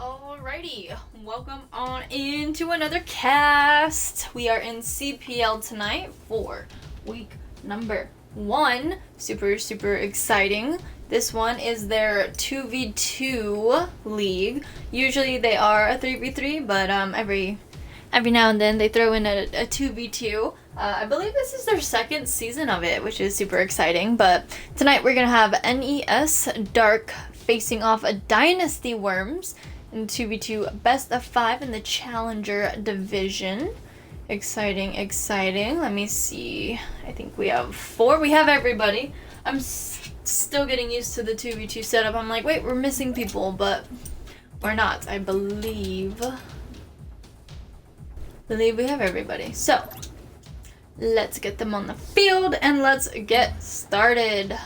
Alrighty, welcome on into another cast. We are in CPL tonight for week number 1. Super exciting. This one is their 2v2 league. Usually they are a 3v3, but every now and then they throw in a 2v2. I believe this is their second season of it, which is super exciting. But tonight we're gonna have NES Dark facing off a Dynasty Worms in 2v2 best of 5 in the Challenger division. Exciting. Let me see. I think we have 4. We have everybody. I'm still getting used to the 2v2 setup. I'm like, wait, we're missing people, but we're not. I believe we have everybody. So let's get them on the field and let's get started.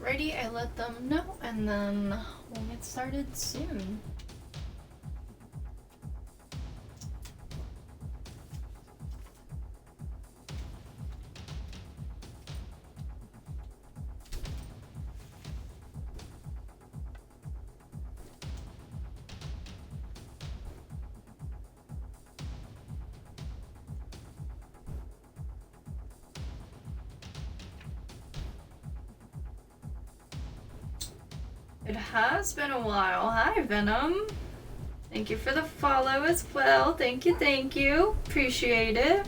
Alrighty, I let them know, and then we'll get started soon. It has been a while. Hi, Venom. Thank you for the follow as well. Thank you. Appreciate it.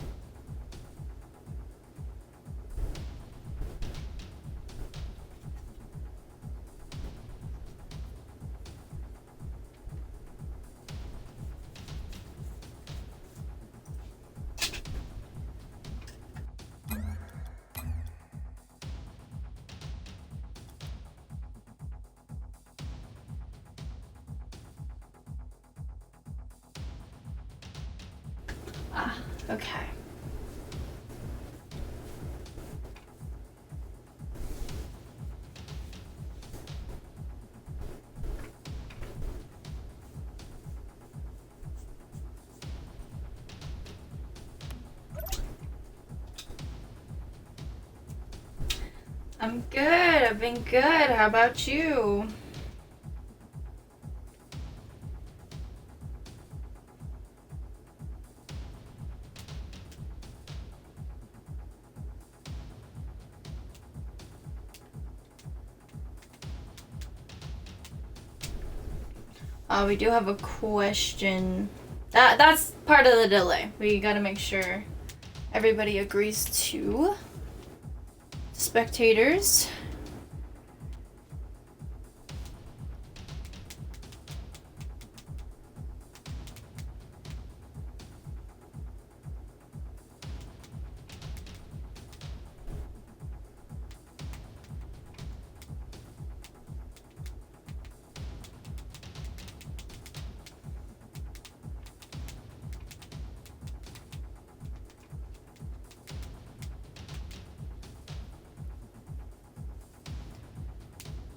Okay. I'm good. I've been good. How about you? We do have a question. That's part of the delay. We gotta make sure everybody agrees to. Spectators.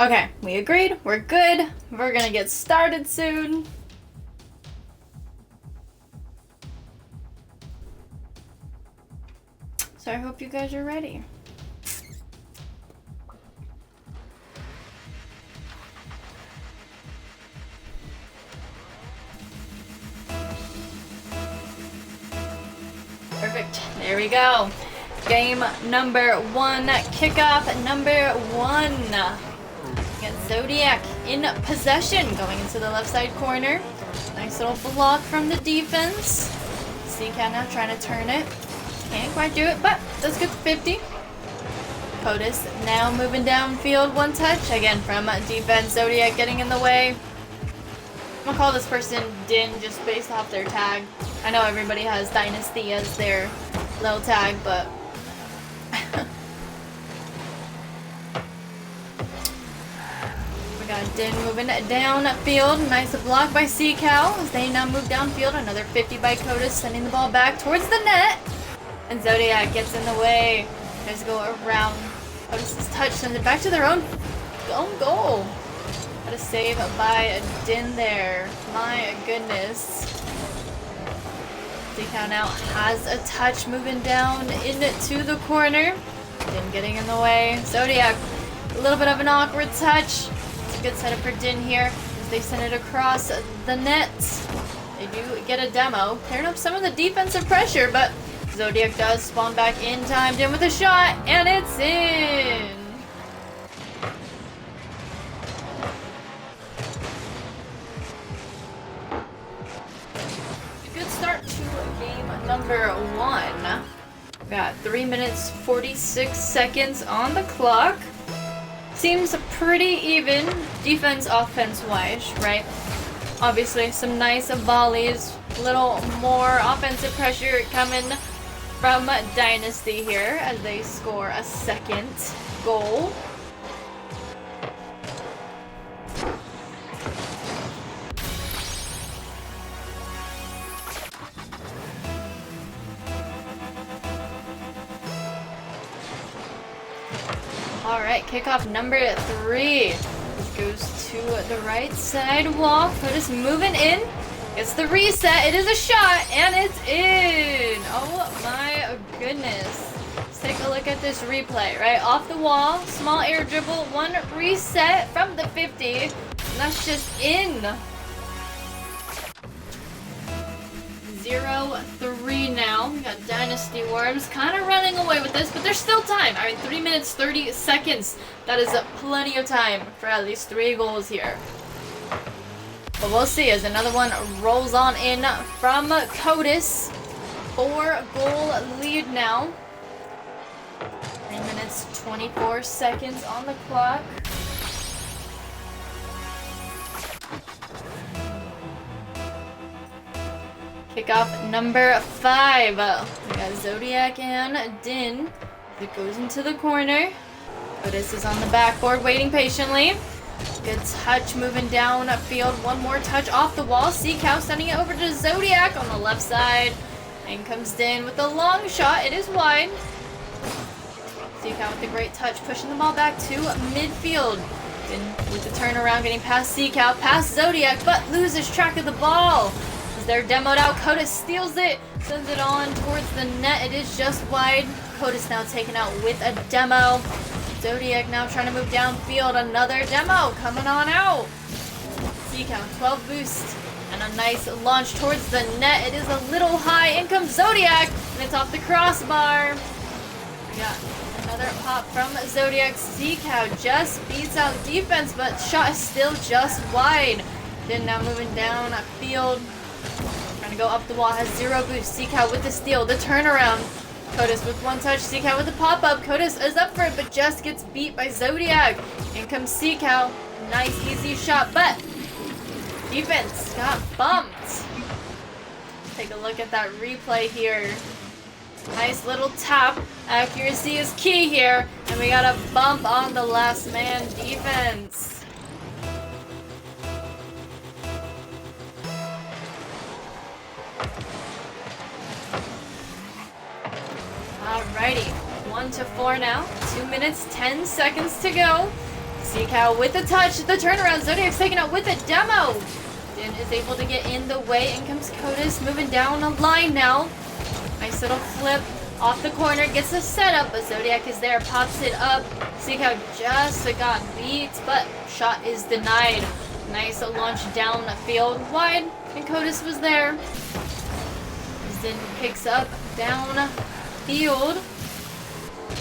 Okay, we agreed. We're good. We're gonna get started soon. So I hope you guys are ready. Perfect. There we go. Game number 1. Kickoff number 1. Zodiac in possession, going into the left side corner. Nice little block from the defense. CCAT now trying to turn it. Can't quite do it, but does get to 50. POTUS now moving downfield, 1 touch. Again from defense, Zodiac getting in the way. I'm gonna call this person Din just based off their tag. I know everybody has Dynasty as their little tag, but Din moving downfield. Nice block by C-Cow as they now move downfield. Another 50 by Coda, sending the ball back towards the net. And Zodiac gets in the way. Tries to go around. Coda's touch sends it back to their own goal. What a save by Din there. My goodness. C-Cow now has a touch moving down into the corner. Din getting in the way. Zodiac, a little bit of an awkward touch. It's a good setup for Din here as they send it across the net. They do get a demo, clearing up some of the defensive pressure, but Zodiac does spawn back in time. Din with a shot, and it's in. Good start to game number 1. Got 3 minutes 46 seconds on the clock. Seems pretty even defense offense wise, right? Obviously some nice volleys, a little more offensive pressure coming from Dynasty here as they score a second goal. Alright, kickoff number 3. This goes to the right side wall. Curtis moving in. It's the reset. It is a shot, and it's in. Oh my goodness. Let's take a look at this replay. Right off the wall, small air dribble, 1 reset from the 50. And that's just in. 0-3 now. We got Dynasty Worms kind of running away with this, but there's still time. I mean, 3 minutes 30 seconds. That is plenty of time for at least 3 goals here. But we'll see as another one rolls on in from Codis. 4-goal lead now. 3 minutes 24 seconds on the clock. Kickoff number 5. We got Zodiac and Din. It goes into the corner. Otis is on the backboard waiting patiently. Good touch moving down field. 1 more touch off the wall. C-Cow sending it over to Zodiac on the left side. In comes Din with a long shot. It is wide. C-Cow with a great touch, pushing the ball back to midfield. Din with the turnaround, getting past C-Cow, past Zodiac, but loses track of the ball. They're demoed out. Codis steals it, sends it on towards the net. It is just wide. Codis now taken out with a demo. Zodiac now trying to move downfield. Another demo coming on out. C-Cow, 12 boost. And a nice launch towards the net. It is a little high. In comes Zodiac. And it's off the crossbar. We got another pop from Zodiac. C-Cow just beats out defense, but shot is still just wide. Then now moving down field. Trying to go up the wall, has 0 boost. C-Cow with the steal, the turnaround. Codis with 1 touch. C-Cow with the pop-up. Codis is up for it, but just gets beat by Zodiac. In comes C-Cow. Nice, easy shot, but defense got bumped. Take a look at that replay here. Nice little tap. Accuracy is key here. And we got a bump on the last man defense. Alrighty, 1-4 now. 2 minutes, 10 seconds to go. C-Cow with the touch, the turnaround. Zodiac's taken out with a demo. Din is able to get in the way. In comes Codis, moving down the line now. Nice little flip off the corner, gets the setup, but Zodiac is there, pops it up. C-Cow just got beat, but shot is denied. Nice launch down the field wide, and Codis was there. Din picks up down field.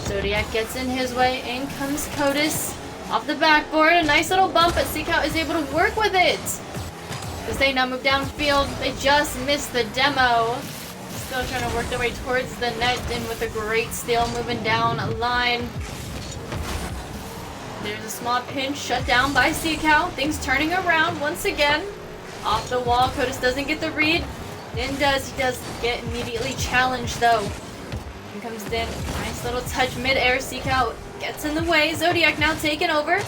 Zodiac gets in his way. In comes Codis off the backboard. A nice little bump, but C-Cow is able to work with it. As they now move downfield, they just missed the demo. Still trying to work their way towards the net. Din with a great steal, moving down a line. There's a small pinch shut down by C-Cow. Things turning around once again. Off the wall, Codis doesn't get the read. Din does. He does get immediately challenged though. In comes Din. Nice little touch mid-air. C-Cow gets in the way. Zodiac now taking over.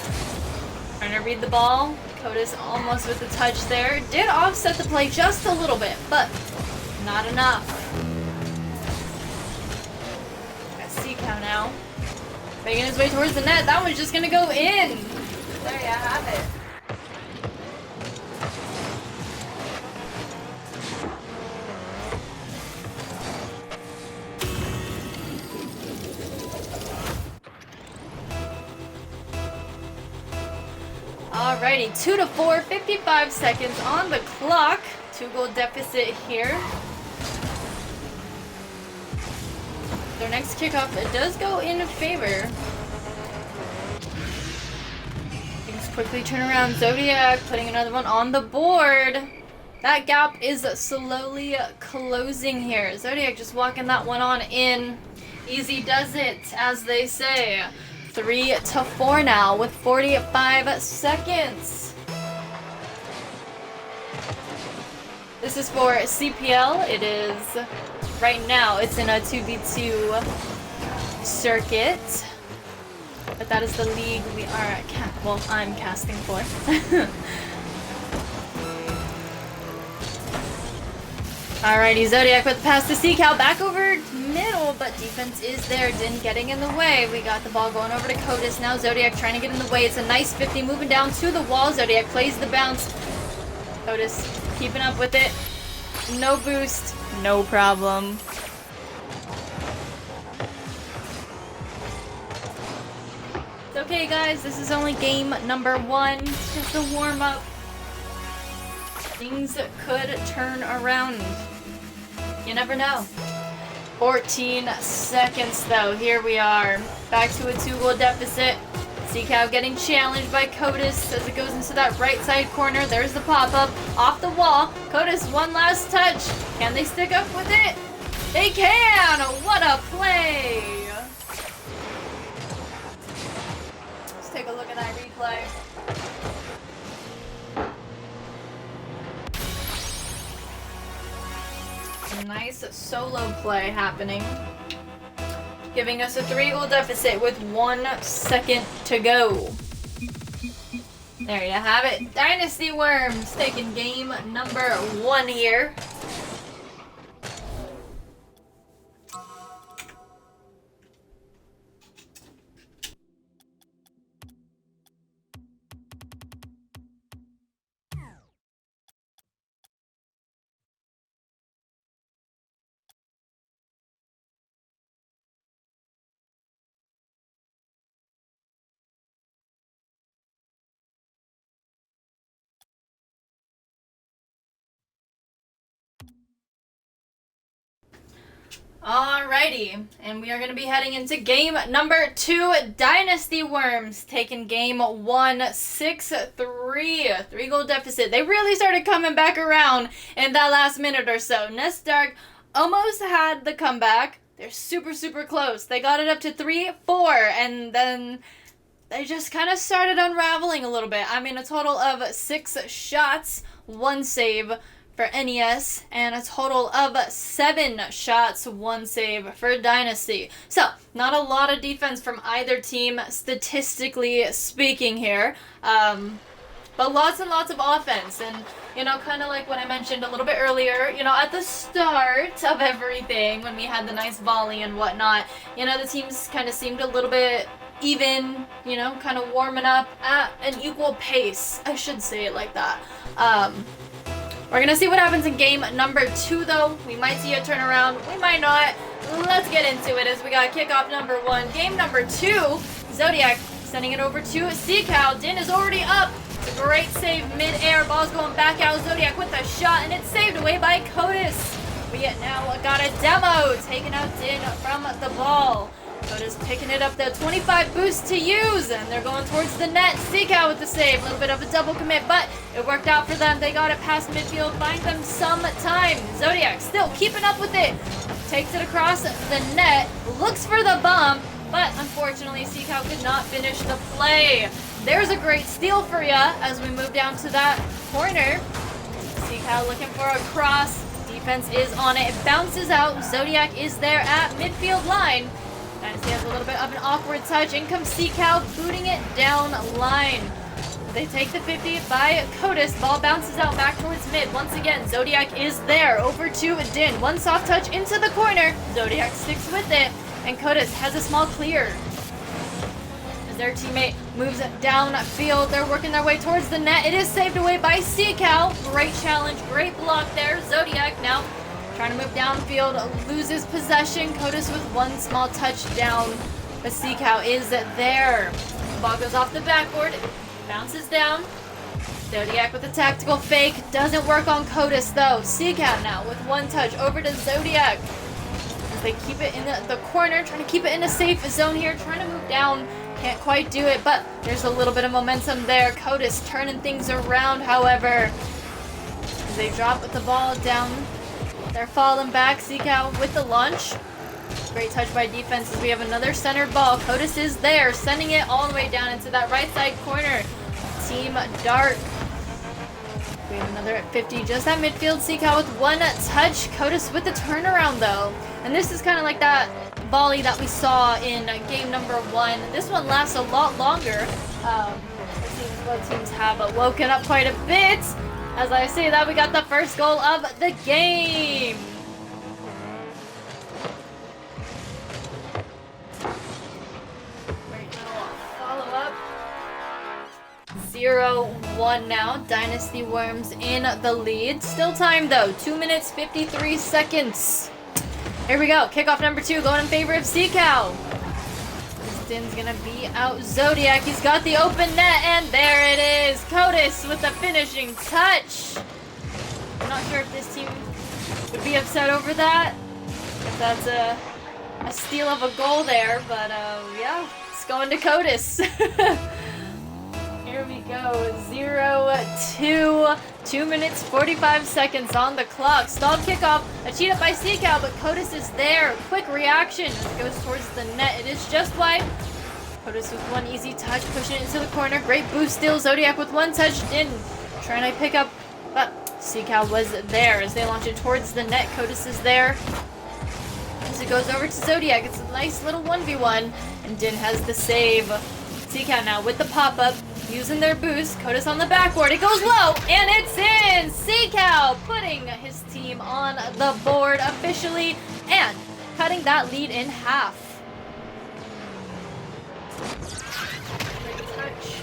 Trying to read the ball. Kotis almost with the touch there. Did offset the play just a little bit, but not enough. Got CPL now. Making his way towards the net. That one's just gonna go in. There you have it. Alrighty, 2-4, 55 seconds on the clock. 2-goal deficit here. Their next kickoff, it does go in favor. Things quickly turn around. Zodiac putting another one on the board. That gap is slowly closing here. Zodiac just walking that one on in. Easy does it, as they say. 3-4 now with 45 seconds. This is for CPL. It is right now. It's in a 2v2 circuit, but that is the league we are I'm casting for. Alrighty, Zodiac with the pass to CPL, back over middle, but defense is there. Din getting in the way. We got the ball going over to Kotis. Now Zodiac trying to get in the way. It's a nice 50 moving down to the wall. Zodiac plays the bounce. Kotis keeping up with it. No boost. No problem. It's okay, guys. This is only game number 1. It's just a warm-up. Things could turn around. You never know. 14 seconds though. Here we are. Back to a 2-goal deficit. CPL getting challenged by Kotis as it goes into that right side corner. There's the pop-up. Off the wall. Kotis, one last touch. Can they stick up with it? They can! What a play! Let's take a look at that replay. Nice solo play happening, giving us a 3-goal deficit with 1 second to go. There you have it. Dynasty Worms taking game number 1 here. Alrighty, and we are going to be heading into game number 2. Dynasty Worms taking game 1, 6-3. 3-goal deficit. They really started coming back around in that last minute or so. Nestark almost had the comeback. They're super, super close. They got it up to 3-4, and then they just kind of started unraveling a little bit. I mean, a total of 6 shots, 1 save for NES, and a total of 7 shots, 1 save for Dynasty. So, not a lot of defense from either team, statistically speaking here, but lots and lots of offense. And, you know, kind of like what I mentioned a little bit earlier, you know, at the start of everything, when we had the nice volley and whatnot, you know, the teams kind of seemed a little bit even, you know, kind of warming up at an equal pace. I should say it like that. We're going to see what happens in game number 2, though. We might see a turnaround. We might not. Let's get into it as we got kickoff number 1. Game number 2, Zodiac sending it over to CPL. Din is already up. It's a great save mid-air. Ball's going back out. Zodiac with the shot, and it's saved away by Kotis. We now got a demo. Taking out Din from the ball. Kotis picking it up, the 25 boost to use, and they're going towards the net. CPL with the save, a little bit of a double commit, but it worked out for them. They got it past midfield, buying them some time. Zodiac still keeping up with it, takes it across the net, looks for the bump, but unfortunately CPL could not finish the play. There's a great steal for ya as we move down to that corner. CPL looking for a cross, defense is on it, it bounces out. Zodiac is there at midfield line. Dynasty has a little bit of an awkward touch. In comes CPL, booting it down line. They take the 50 by Codis. Ball bounces out back towards mid. Once again, Zodiac is there. Over to Din. One soft touch into the corner. Zodiac sticks with it. And Codis has a small clear. As their teammate moves downfield, they're working their way towards the net. It is saved away by CPL. Great challenge. Great block there. Zodiac now trying to move downfield. Loses possession. Codis with one small touchdown. But CPL is there. Ball goes off the backboard. Bounces down. Zodiac with a tactical fake. Doesn't work on Codis though. CCAT now with one touch over to Zodiac. As they keep it in the corner. Trying to keep it in a safe zone here. Trying to move down. Can't quite do it, but there's a little bit of momentum there. Codis turning things around, however. As they drop with the ball down. They're falling back. CCAT with the launch. Great touch by defense as we have another centered ball. Codis is there, sending it all the way down into that right side corner. Team Dark. We have another at 50 just at midfield. CCAL with one touch. Codis with the turnaround though. And this is kind of like that volley that we saw in game number 1. This one lasts a lot longer. Both teams have woken up quite a bit. As I say that, we got the first goal of the game. Follow-up. 0-1 now. Dynasty Worms in the lead. Still time though. 2 minutes 53 seconds. Here we go. Kickoff number 2 going in favor of CCAL. Din's gonna be out Zodiac. He's got the open net, and there it is. Codis with the finishing touch. I'm not sure if this team would be upset over that. If that's a steal of a goal there, but yeah, it's going to Codis. Here we go. 0-2. 2 minutes 45 seconds on the clock. Stalled kickoff. A cheat up by CCAL, but Codis is there. Quick reaction as it goes towards the net. It is just wide. Codis with one easy touch, pushing it into the corner. Great boost still. Zodiac with one touch. Din trying to pick up, but CCAL was there as they launch it towards the net. Codis is there. As it goes over to Zodiac, it's a nice little 1v1, and Din has the save. CCAL now with the pop-up. Using their boost, Codis on the backboard. It goes low, and it's in! CCAL putting his team on the board officially and cutting that lead in half. Great touch.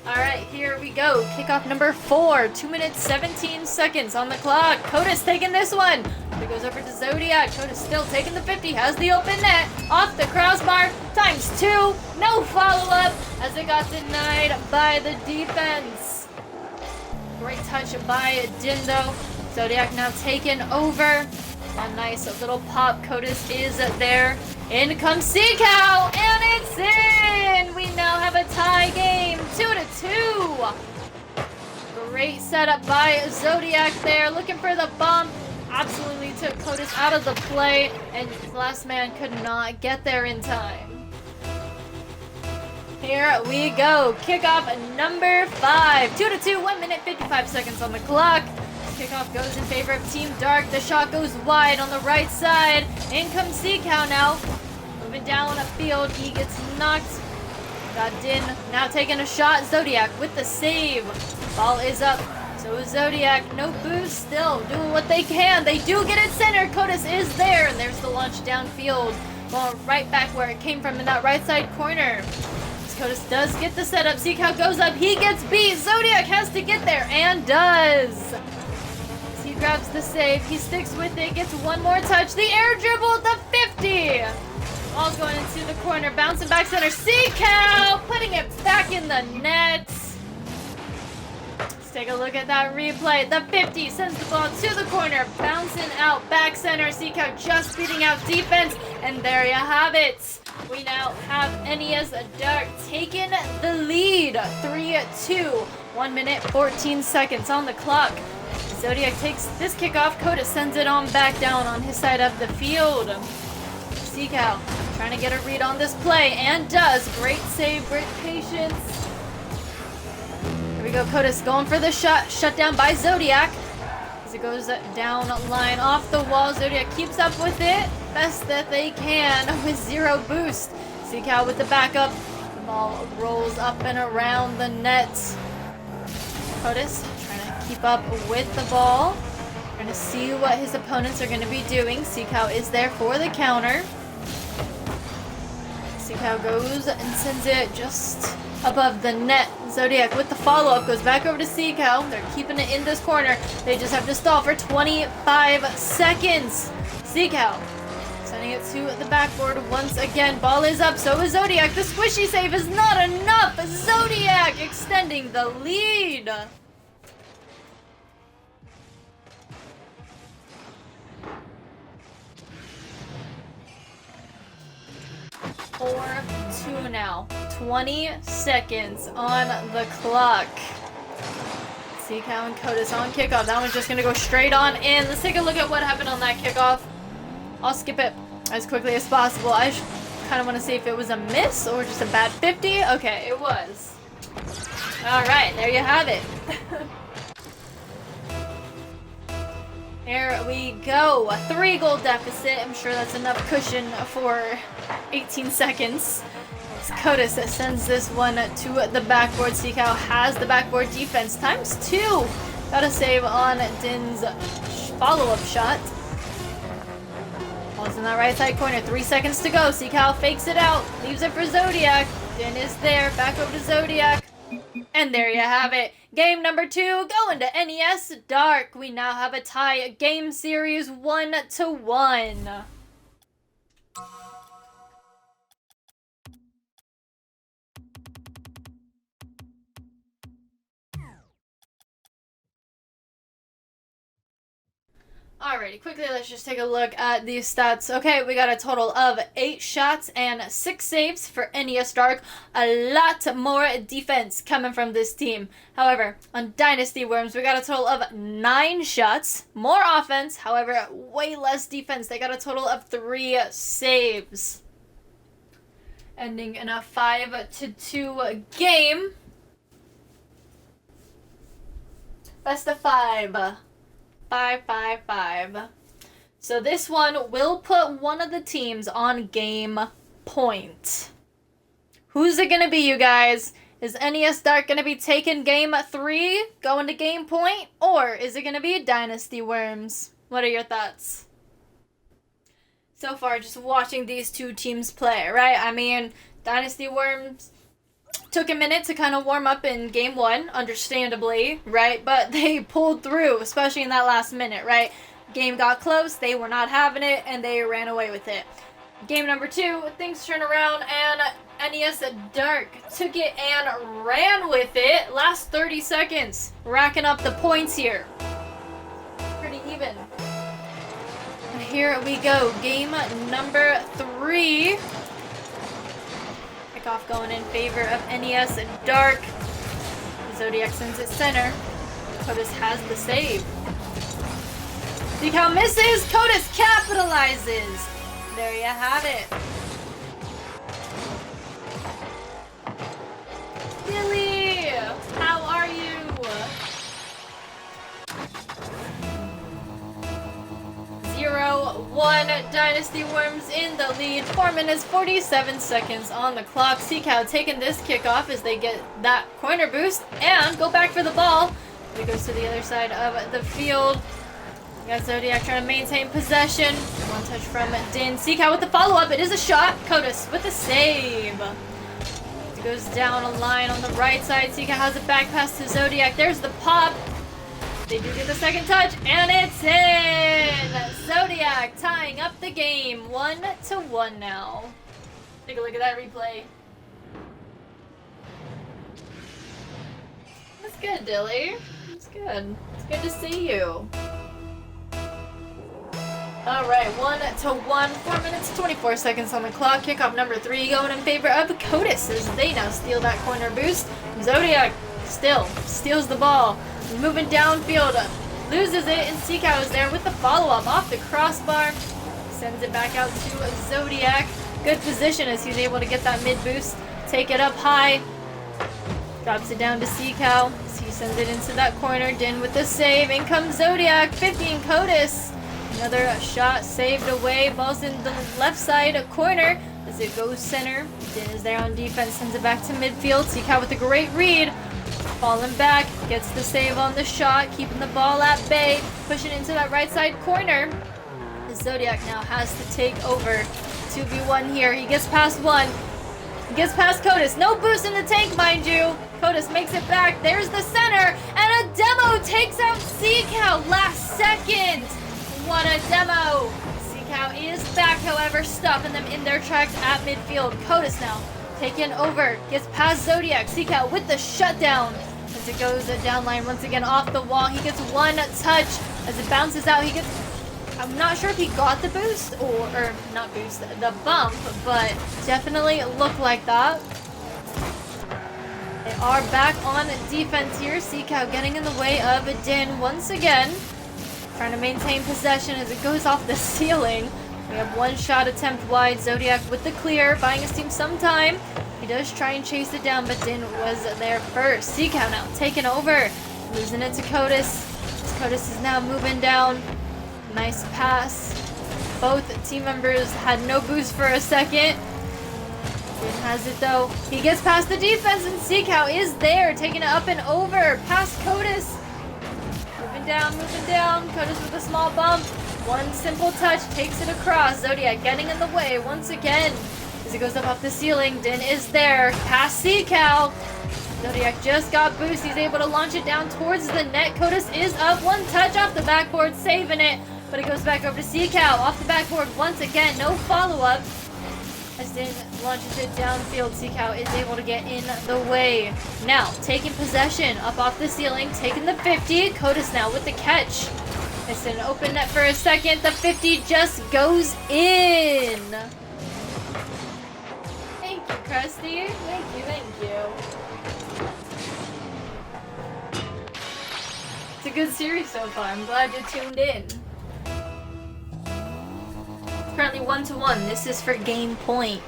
Alright, here we go. Kickoff number 4. 2 minutes 17 seconds on the clock. Codis taking this one. It goes over to Zodiac. Codis still taking the 50. Has the open net. Off the crossbar. ×2. No follow-up as it got denied by the defense. Great touch by Dindo. Zodiac now taken over. A nice little pop. Codis is there. In comes CCAL, and it's in! We now have a tie game. 2-2. Great setup by Zodiac there. Looking for the bump. Absolutely took Codis out of the play, and the last man could not get there in time. Here we go. Kickoff number 5. 2-2, 1 minute 55 seconds on the clock. Kickoff goes in favor of Team Dark. The shot goes wide on the right side. In comes CCAL now. Moving down a field. He gets knocked. Got Din now taking a shot. Zodiac with the save. Ball is up. So is Zodiac, no boost, still doing what they can. They do get it centered. Codis is there, and there's the launch downfield. Going right back where it came from in that right side corner. Codis does get the setup. CCAL goes up. He gets beat. Zodiac has to get there, and does. He grabs the save. He sticks with it. Gets one more touch. The air dribble, the 50. Ball's going into the corner. Bouncing back center. CCAL putting it back in the net. Let's take a look at that replay. The 50 sends the ball to the corner, bouncing out back center. CCAL just beating out defense, and there you have it. We now have NES Dark taking the lead. 3-2. 1 minute 14 seconds on the clock. Zodiac takes this kickoff. Codis sends it on back down on his side of the field. CCAL trying to get a read on this play, and does. Great save, great patience. Here we go, Codis going for the shot, shut down by Zodiac. As it goes down line off the wall, Zodiac keeps up with it, best that they can with 0 boost. CCAL with the backup, Ball rolls up and around the net. Codis trying to keep up with the ball. Trying to see what his opponents are going to be doing. Seacow is there for the counter. Seacow goes and sends it just above the net. Zodiac with the follow-up goes back over to Seacow. They're keeping it in this corner. They just have to stall for 25 seconds. Seacow sending it to the backboard once again. Ball is up, so is Zodiac. The squishy save is not enough. Zodiac extending the lead. Four, 2 now. 20 seconds on the clock. Seacow and Codis on kickoff. That one's just going to go straight on in. Let's take a look at what happened on that kickoff. I'll skip it as quickly as possible. I kind of want to see if it was a miss or just a bad 50. Okay, it was. All right, there you have it. Here we go. A 3-goal deficit. I'm sure that's enough cushion for 18 seconds. It's Codis that sends this one to the backboard. Seacow has the backboard defense ×2. Got a save on Din's follow-up shot. Ball's in that right side corner. 3 seconds to go. Seacow fakes it out. Leaves it for Zodiac. Din is there. Back over to Zodiac. And there you have it. Game number 2 going to NES Dark. We now have a tie. Game series 1-1. Alrighty, quickly let's just take a look at these stats. Okay, we got a total of 8 shots and 6 saves for NES Dark. A lot more defense coming from this team. However, on Dynasty Worms, we got a total of 9 shots, more offense, however, way less defense. They got a total of 3 saves. Ending in a 5-2 game. Best of 5. 5-5-5. So this one will put one of the teams on game point. Who's it going to be, you guys? Is NES Dark going to be taking game 3, going to game point? Or is it going to be Dynasty Worms? What are your thoughts? So far, just watching these two teams play, right? I mean, Dynasty Worms took a minute to kind of warm up in game 1, understandably, right? But they pulled through, especially in that last minute, right? Game got close, they were not having it, and they ran away with it. Game number 2, things turn around, and NES Dark took it and ran with it. Last 30 seconds, racking up the points here. Pretty even. And here we go, game number 3. Kickoff going in favor of NES Dark. Zodiac sends it center. Codis has the save. Seacow misses. Codis capitalizes. There you have it. Billy, how are you? One Dynasty Worms in the lead. 4 minutes, 47 seconds on the clock. Seacow taking this kickoff as they get that corner boost and go back for the ball. It goes to the other side of the field. We got Zodiac trying to maintain possession. One touch from Din. Seacow with the follow-up. It is a shot. Codis with the save. It goes down a line on the right side. Seacow has a back pass to Zodiac. There's the pop. They do get the second touch, and it's in! Zodiac tying up the game, 1-1 now. Take a look at that replay. That's good, Dilly. That's good. It's good to see you. Alright, 1-1. 4 minutes, 24 seconds on the clock. Kickoff number 3 going in favor of Codis as they now steal that corner boost. Zodiac still steals the ball. Moving downfield, loses it, and Seacow is there with the follow-up off the crossbar. Sends it back out to Zodiac. Good position as he's able to get that mid-boost. Take it up high. Drops it down to Seacow. He sends it into that corner. Din with the save. In comes Zodiac. 50 and Codis. Another shot saved away. Ball's in the left side corner. as it goes center. Din is there on defense, sends it back to midfield. CCal with a great read. Falling back, gets the save on the shot, keeping the ball at bay, pushing into that right side corner. Zodiac now has to take over. 2v1 here. He gets past one. He gets past Codis. No boost in the tank, mind you. Codis makes it back. There's the center. And a demo takes out CCal last second. What a demo. CCal is back, however, stopping them in their tracks at midfield. Codis now taking over. Gets past Zodiac. CCal with the shutdown. As it goes down line once again off the wall. He gets one touch. As it bounces out, he gets... I'm not sure if he got the boost or not boost, the bump, but definitely looked like that. They are back on defense here. CCal getting in the way of Din once again. Trying to maintain possession as it goes off the ceiling. We have one shot attempt wide. Zodiac with the clear, buying his team some time. He does try and chase it down, but Din was there first. CCal now taking over, losing it to Codis. Codis is now moving down. Nice pass. Both team members had no boost for a second. Din has it though. He gets past the defense and CCal is there, taking it up and over. Past Codis. Moving down. Codis with a small bump. One simple touch takes it across. Zodiac getting in the way once again. As it goes up off the ceiling, Din is there. Past CCal. Zodiac just got boost. He's able to launch it down towards the net. Codis is up. One touch off the backboard, saving it. But it goes back over to CCal. Off the backboard once again. No follow-up. As Din launches it downfield, CCal is able to get in the way. Now, taking possession. Up off the ceiling. Taking the 50. Codis now with the catch. It's an open net for a second. The 50 just goes in. Thank you, Krusty. Thank you. It's a good series so far. I'm glad you tuned in. It's currently 1-1. This is for game point.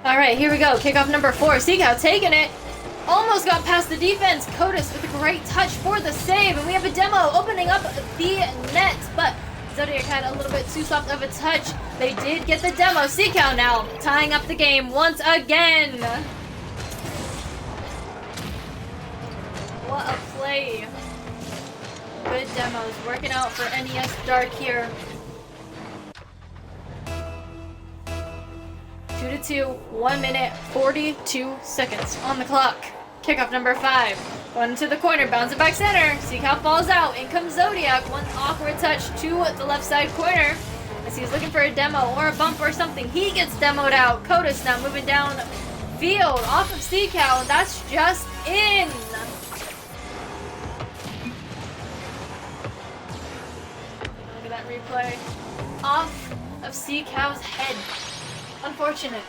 Alright, here we go. Kickoff number 4. CCal taking it. Almost got past the defense. Codis with a great touch for the save. And we have a demo opening up the net. But Zodiac had a little bit too soft of a touch. They did get the demo. CCal now tying up the game once again. What a play. Good demos. Working out for NES Dark here. 2-2. 1 minute, 42 seconds on the clock. Kickoff number 5. Going to the corner. Bounce it back center. CCal falls out. In comes Zodiac. One awkward touch to the left side corner. As he's looking for a demo or a bump or something. He gets demoed out. Codis now moving down field off of CCal. That's just in. That replay off of CCal's head. Unfortunate.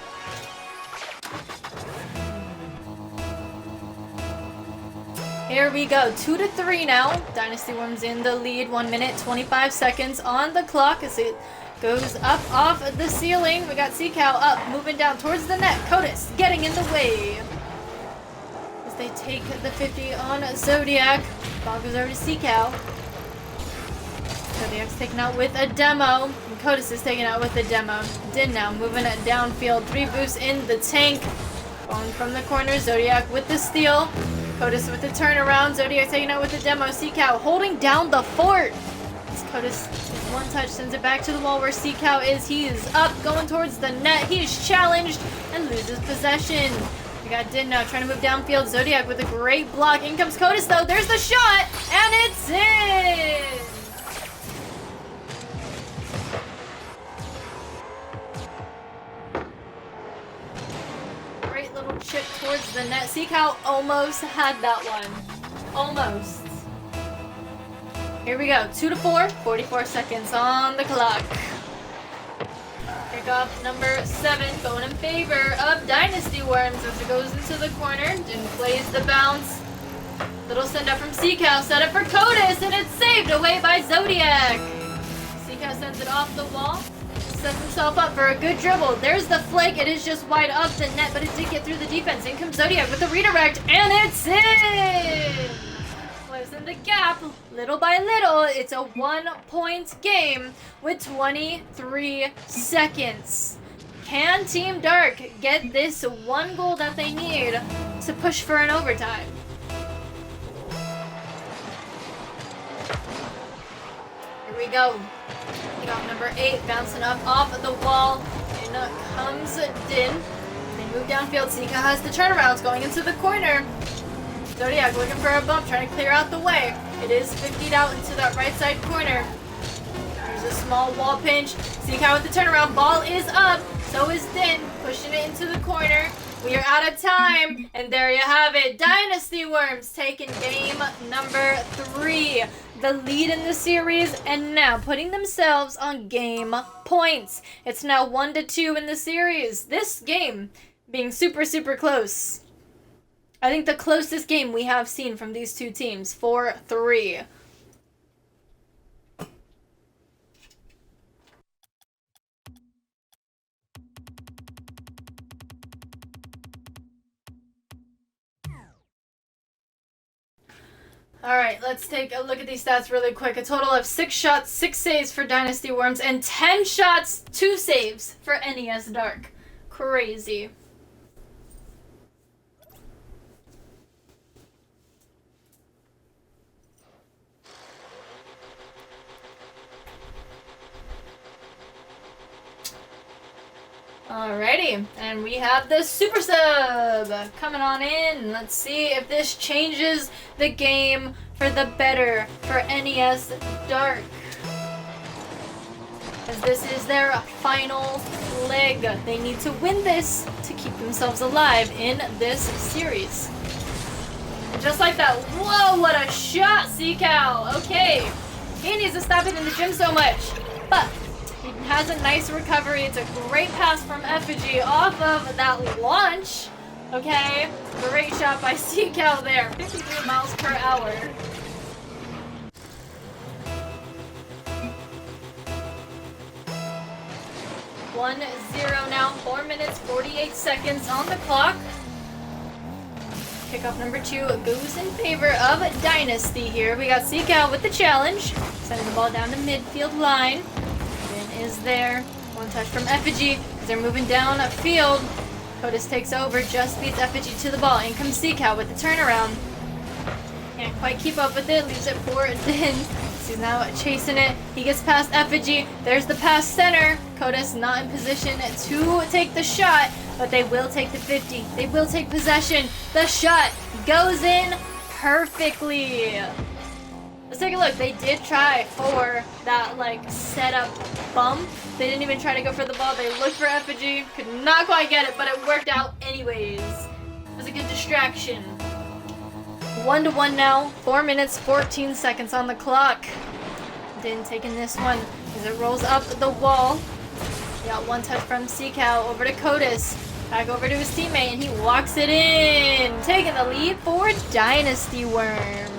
Here we go. 2-3 now. Dynasty Worms in the lead. 1 minute, 25 seconds on the clock as it goes up off the ceiling. We got CCal up, moving down towards the net. Codis getting in the way. As they take the 50 on Zodiac. Ball goes over to CCal. Zodiac's taken out with a demo. And Codis is taken out with a demo. Din now moving it downfield. 3 boosts in the tank. Going from the corner. Zodiac with the steal. Codis with the turnaround. Zodiac taking out with the demo. CCal holding down the fort. As Codis with one touch sends it back to the wall where CCal is. He is up going towards the net. He is challenged and loses possession. We got Din now trying to move downfield. Zodiac with a great block. In comes Codis though. There's the shot. And it's in. Little chip towards the net. CCal almost had that one. Almost. Here we go. 2-4. 44 seconds on the clock. Kickoff number 7 going in favor of Dynasty Worms as it goes into the corner. Din plays the bounce. Little send up from CCal. Set up for Codis and it's saved away by Zodiac. CCal sends it off the wall. Sets himself up for a good dribble. There's the flick. It is just wide of the net, but it did get through the defense. In comes Zodiac with the redirect, and it's in! Closing the gap little by little. It's a 1-point game with 23 seconds. Can Team Dark get this one goal that they need to push for an overtime? Here we go. We got number 8 bouncing up off of the wall. In comes Din. They move downfield. Sika has the turnarounds going into the corner. Zodiac looking for a bump, trying to clear out the way. It is 50'd out into that right side corner. There's a small wall pinch. Sika with the turnaround. Ball is up. So is Din, pushing it into the corner. We are out of time. And there you have it. Dynasty Worms taking game number 3. The lead in the series, and now putting themselves on game points. It's now 1-2 in the series. This game being super, super close. I think the closest game we have seen from these two teams, 4-3. Alright, let's take a look at these stats really quick. A total of 6 shots, 6 saves for Dynasty Worms, and 10 shots, 2 saves for NES Dark. Crazy. Alrighty, and we have the Super Sub coming on in. Let's see if this changes the game for the better for NES Dark, as this is their final leg. They need to win this to keep themselves alive in this series. And just like that, whoa, what a shot, Seacal. Okay, he needs to stop it in the gym so much, but he has a nice recovery. It's a great pass from Effigy off of that launch. Okay, great shot by Seacal there. 53 miles per hour. One zero now. 4 minutes, 48 seconds on the clock. Kickoff number 2 goes in favor of Dynasty here. We got Seacal with the challenge. Sending the ball down the midfield line. Is there. One touch from Effigy as they're moving down field. Kotis takes over, just beats Effigy to the ball. In comes Seacal with the turnaround. Can't quite keep up with it, leaves it for Din. He's now chasing it. He gets past Effigy. There's the pass center. Kotis not in position to take the shot, but they will take the 50. They will take possession. The shot goes in perfectly. Let's take a look. They did try for that setup bump. They didn't even try to go for the ball. They looked for Effigy. Could not quite get it, but it worked out anyways. It was a good distraction. 1-1 now. 4 minutes, 14 seconds on the clock. Din taking this one as it rolls up the wall. Got one touch from Seacal over to Kotis. Back over to his teammate, and he walks it in. Taking the lead for Dynasty Worms.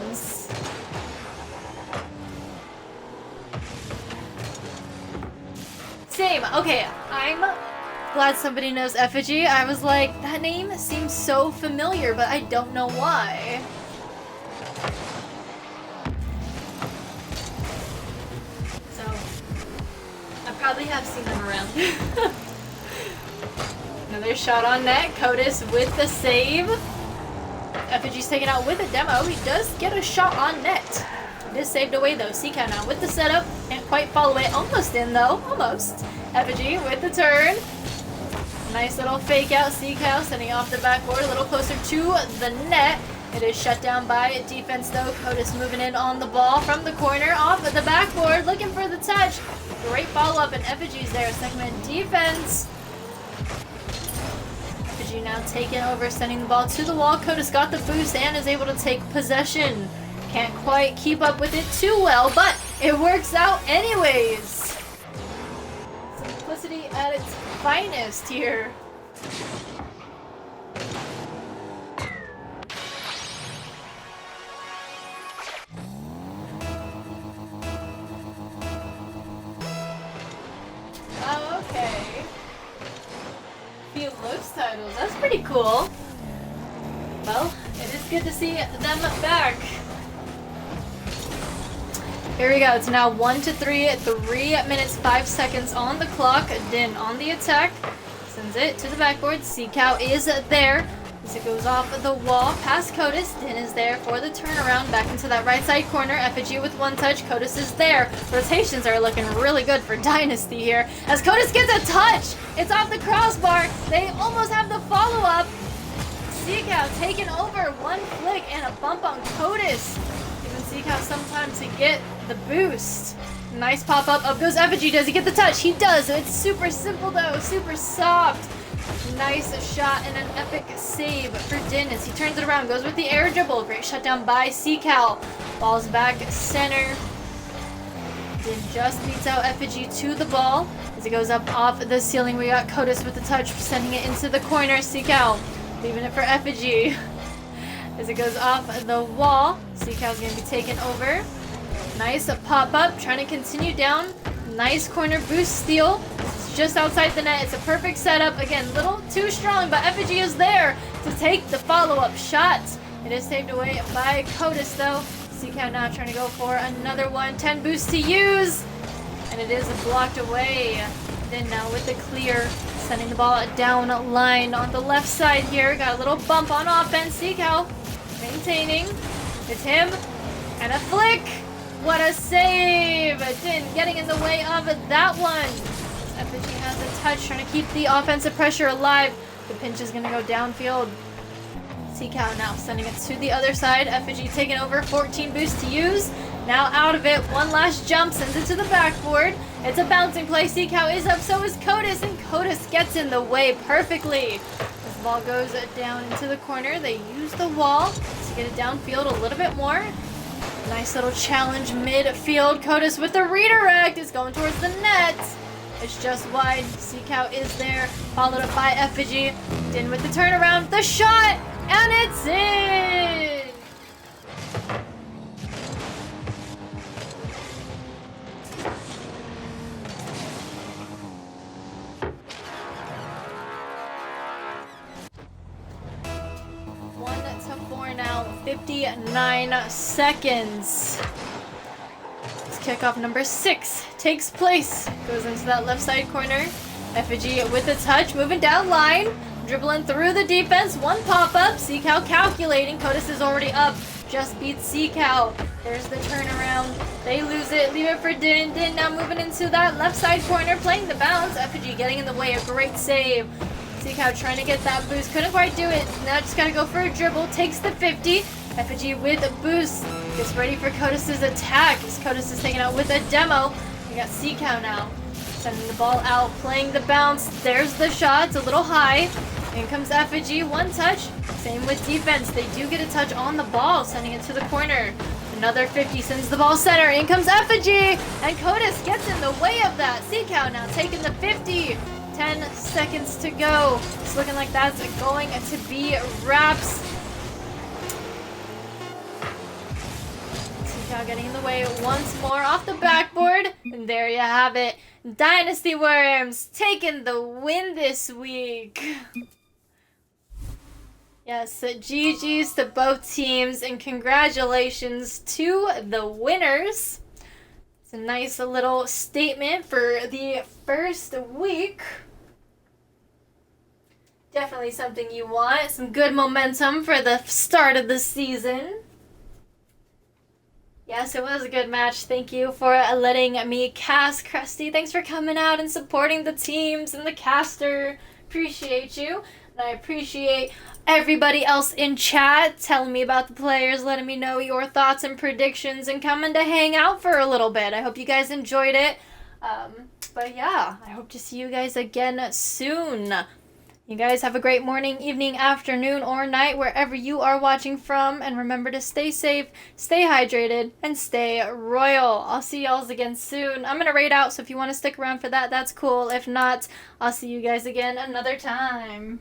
Same. Okay, I'm glad somebody knows Effigy. I was like, that name seems so familiar, but I don't know why. So, I probably have seen them around. Another shot on net. Kotis with the save. Effigy's taken out with a demo. He does get a shot on net. It is saved away though. Seacal now with the setup. Can't quite follow it. Almost in though. Almost. Effigy with the turn. Nice little fake out. Seacal sending off the backboard. A little closer to the net. It is shut down by defense though. Kotis moving in on the ball from the corner. Off of the backboard. Looking for the touch. Great follow up, and Effigy's there. Segment defense. Effigy now taking over. Sending the ball to the wall. Kotis got the boost and is able to take possession. Can't quite keep up with it too well, but it works out anyways. Simplicity at its finest here. Oh, okay. Few Lopes titles. That's pretty cool. Well, it is good to see them back. Here we go. It's now 1-3, 3 minutes 5 seconds on the clock. Din on the attack. Sends it to the backboard. C-Cow is there. As it goes off the wall, past Codis. Din is there for the turnaround. Back into that right side corner. Effigy with one touch. Codis is there. Rotations are looking really good for Dynasty here. As Codis gets a touch! It's off the crossbar. They almost have the follow-up. C-Cow taking over. One flick and a bump on Codis. Giving C-Cow some time to get the boost. Nice pop-up. Up goes Effigy. Does he get the touch? He does. It's super simple, though. Super soft. Nice shot and an epic save for Din as he turns it around. Goes with the air dribble. Great shutdown by C-Cow. Ball's back center. Din just beats out Effigy to the ball. As it goes up off the ceiling, we got Codis with the touch, sending it into the corner. C-Cow leaving it for Effigy. As it goes off the wall, C-Cow's going to be taken over. Nice pop-up, trying to continue down. Nice corner boost steal. It's just outside the net. It's a perfect setup. Again, little too strong, but Effigy is there to take the follow-up shot. It is saved away by Codis, though. C-Cow now trying to go for another one. 10 boosts to use, and it is blocked away. Then now with the clear, sending the ball down line on the left side here. Got a little bump on offense. C-Cow maintaining. It's him, and a flick. What a save! Din getting in the way of that one. Effigy has a touch, trying to keep the offensive pressure alive. The pinch is going to go downfield. C-Cow now sending it to the other side. Effigy taking over, 14 boosts to use. Now out of it, one last jump, sends it to the backboard. It's a bouncing play. C-Cow is up, so is Codis, and Codis gets in the way perfectly. As the ball goes down into the corner, they use the wall to get it downfield a little bit more. Nice little challenge midfield. Codis with the redirect is going towards the net. It's just wide. C-Cow is there, followed up by Effigy. Din with the turnaround, the shot, and it's in! Now 59 seconds. Kickoff number 6 takes place. Goes into that left side corner. Effigy with a touch, moving down line, dribbling through the defense. One pop-up. C-Cow calculating. Codis is already up. Just beats C-Cow. There's the turnaround. They lose it. Leave it for Din. Din now moving into that left side corner, playing the bounce. Effigy getting in the way. A great save. C-Cow trying to get that boost. Couldn't quite do it. Now just got to go for a dribble. Takes the 50. Effigy with a boost. Gets ready for Codis' attack. As Codis is taken out with a demo. We got C-Cow now. Sending the ball out. Playing the bounce. There's the shot. It's a little high. In comes Effigy. One touch. Same with defense. They do get a touch on the ball. Sending it to the corner. Another 50. Sends the ball center. In comes Effigy. And Codis gets in the way of that. C-Cow now taking the 50. 10 seconds to go. It's looking like that's going to be wraps. C-Cow getting in the way once more off the backboard. And there you have it. Dynasty Worms taking the win this week. Yes, GG's to both teams and congratulations to the winners. It's a nice little statement for the first week. Definitely something you want. Some good momentum for the start of the season. Yes, it was a good match. Thank you for letting me cast. Krusty, thanks for coming out and supporting the teams and the caster. Appreciate you. And I appreciate everybody else in chat telling me about the players, letting me know your thoughts and predictions, and coming to hang out for a little bit. I hope you guys enjoyed it. But yeah, I hope to see you guys again soon. You guys have a great morning, evening, afternoon, or night, wherever you are watching from. And remember to stay safe, stay hydrated, and stay royal. I'll see y'all again soon. I'm going to raid out, so if you want to stick around for that, that's cool. If not, I'll see you guys again another time.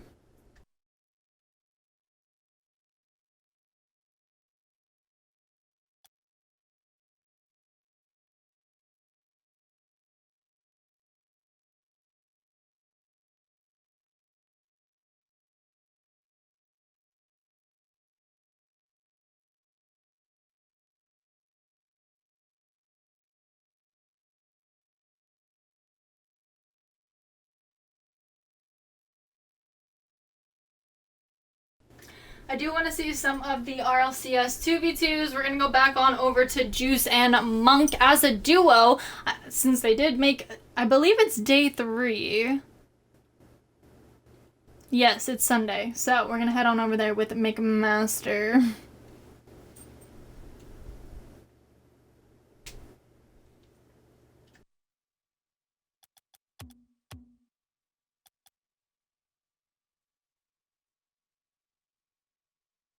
I do want to see some of the RLCS 2v2s. We're going to go back on over to Juice and Monk as a duo, since they did make, I believe it's day 3. Yes, it's Sunday. So we're going to head on over there with McMaster.